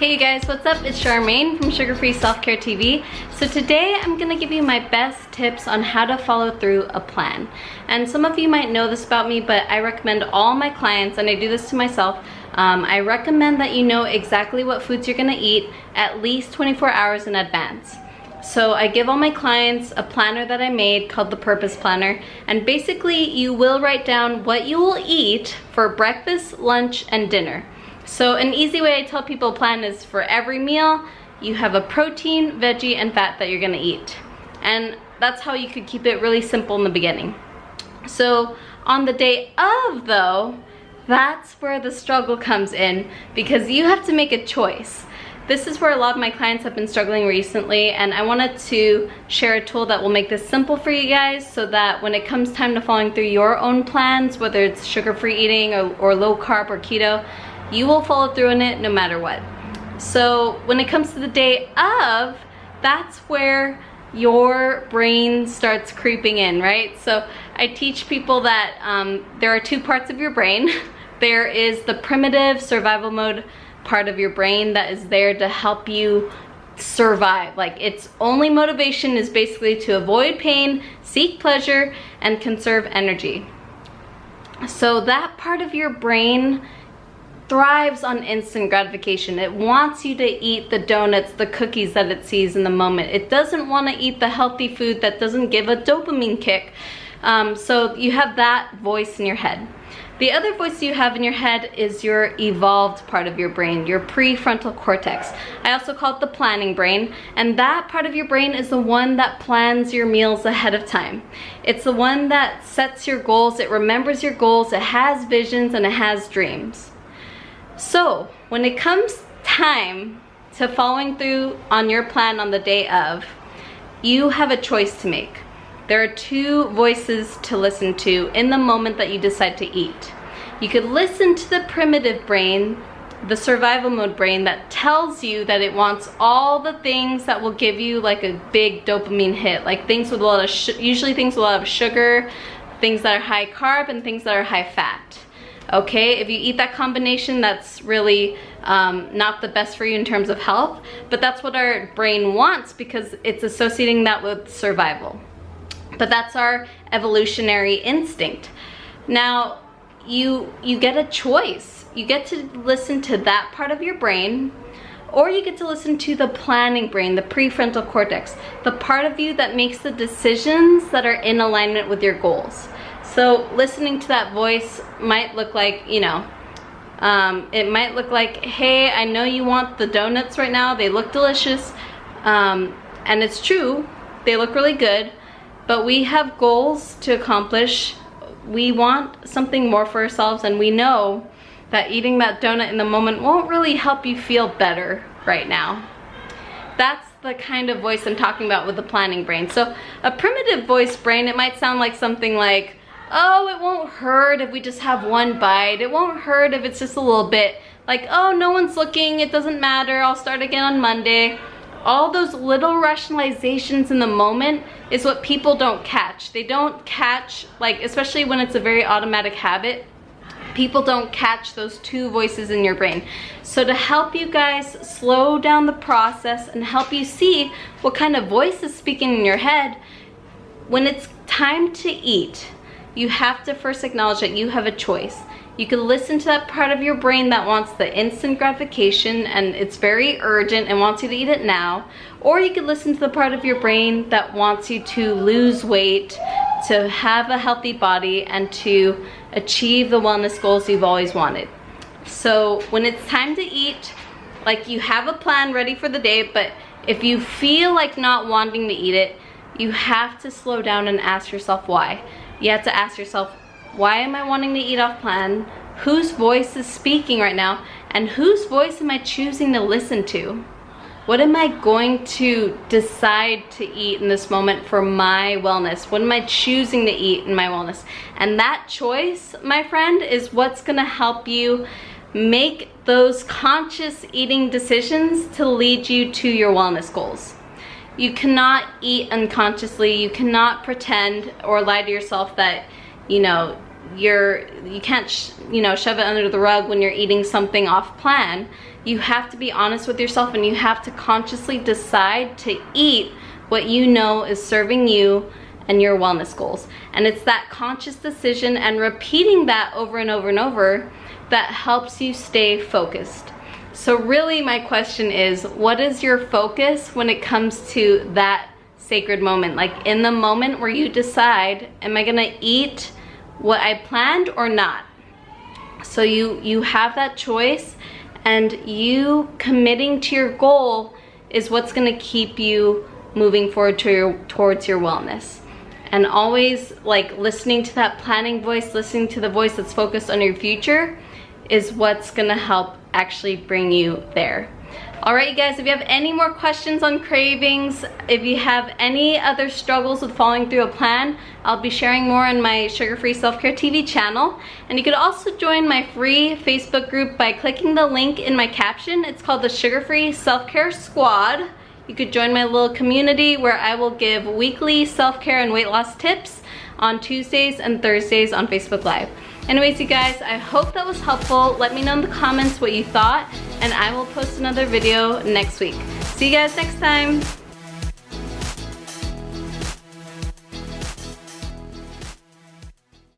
Hey you guys, what's up? It's Charmaine from Sugar Free Self Care TV. So today I'm gonna give you my best tips on how to follow through a plan. And some of you might know this about me, but I recommend all my clients, and I do this to myself, I recommend that you know exactly what foods you're gonna eat at least 24 hours in advance. So I give all my clients a planner that I made called the Purpose Planner, and basically you will write down what you will eat for breakfast, lunch, and dinner. So an easy way I tell people plan is for every meal, you have a protein, veggie, and fat that you're gonna eat. And that's how you could keep it really simple in the beginning. So on the day of though, that's where the struggle comes in, because you have to make a choice. This is where a lot of my clients have been struggling recently, and I wanted to share a tool that will make this simple for you guys so that when it comes time to following through your own plans, whether it's sugar-free eating or low carb or keto, you will follow through in it no matter what. So when it comes to the day of, that's where your brain starts creeping in, right? So I teach people that there are two parts of your brain. There is the primitive survival mode part of your brain that is there to help you survive. Like, its only motivation is basically to avoid pain, seek pleasure, and conserve energy. So that part of your brain thrives on instant gratification. It wants you to eat the donuts, the cookies that it sees in the moment. It doesn't want to eat the healthy food that doesn't give a dopamine kick. So you have that voice in your head. The other voice you have in your head is your evolved part of your brain, your prefrontal cortex. I also call it the planning brain, and that part of your brain is the one that plans your meals ahead of time. It's the one that sets your goals, it remembers your goals, it has visions, and it has dreams. So when it comes time to following through on your plan on the day of, you have a choice to make. There are two voices to listen to in the moment that you decide to eat. You could listen to the primitive brain, the survival mode brain, that tells you that it wants all the things that will give you like a big dopamine hit, like things with a lot of usually things with a lot of sugar, things that are high carb, and things that are high fat. Okay, if you eat that combination, that's really not the best for you in terms of health, but that's what our brain wants because it's associating that with survival. But that's our evolutionary instinct. Now, you get a choice. You get to listen to that part of your brain, or you get to listen to the planning brain, the prefrontal cortex, the part of you that makes the decisions that are in alignment with your goals. So listening to that voice might look like, you know, it might look like, hey, I know you want the donuts right now, they look delicious, and it's true, they look really good, but we have goals to accomplish. We want something more for ourselves, and we know that eating that donut in the moment won't really help you feel better right now. That's the kind of voice I'm talking about with the planning brain. So a primitive voice brain, it might sound like something like, oh, it won't hurt if we just have one bite. It won't hurt if it's just a little bit. Like, oh, no one's looking, it doesn't matter, I'll start again on Monday. All those little rationalizations in the moment is what people don't catch. They don't catch, like, especially when it's a very automatic habit, people don't catch those two voices in your brain. So to help you guys slow down the process and help you see what kind of voice is speaking in your head, when it's time to eat, you have to first acknowledge that you have a choice. You can listen to that part of your brain that wants the instant gratification and it's very urgent and wants you to eat it now, or you can listen to the part of your brain that wants you to lose weight, to have a healthy body, and to achieve the wellness goals you've always wanted. So when it's time to eat, like, you have a plan ready for the day, but if you feel like not wanting to eat it, you have to slow down and ask yourself why. You have to ask yourself, why am I wanting to eat off plan? Whose voice is speaking right now? And whose voice am I choosing to listen to? What am I going to decide to eat in this moment for my wellness? What am I choosing to eat in my wellness? And that choice, my friend, is what's gonna help you make those conscious eating decisions to lead you to your wellness goals. You cannot eat unconsciously. You cannot pretend or lie to yourself that, you know, you can't you know, shove it under the rug when you're eating something off plan. You have to be honest with yourself, and you have to consciously decide to eat what you know is serving you and your wellness goals. And it's that conscious decision and repeating that over and over and over that helps you stay focused. So really my question is, what is your focus when it comes to that sacred moment? Like in the moment where you decide, am I gonna eat what I planned or not? So you have that choice, and you committing to your goal is what's gonna keep you moving forward towards your wellness. And always like listening to that planning voice, listening to the voice that's focused on your future is what's gonna help actually bring you there. All right, you guys, if you have any more questions on cravings, if you have any other struggles with following through a plan, I'll be sharing more on my Sugar Free Self-Care TV channel. And you could also join my free Facebook group by clicking the link in my caption. It's called the Sugar Free Self-Care Squad. You could join my little community where I will give weekly self-care and weight loss tips on Tuesdays and Thursdays on Facebook Live. Anyways, you guys, I hope that was helpful. Let me know in the comments what you thought, and I will post another video next week. See you guys next time.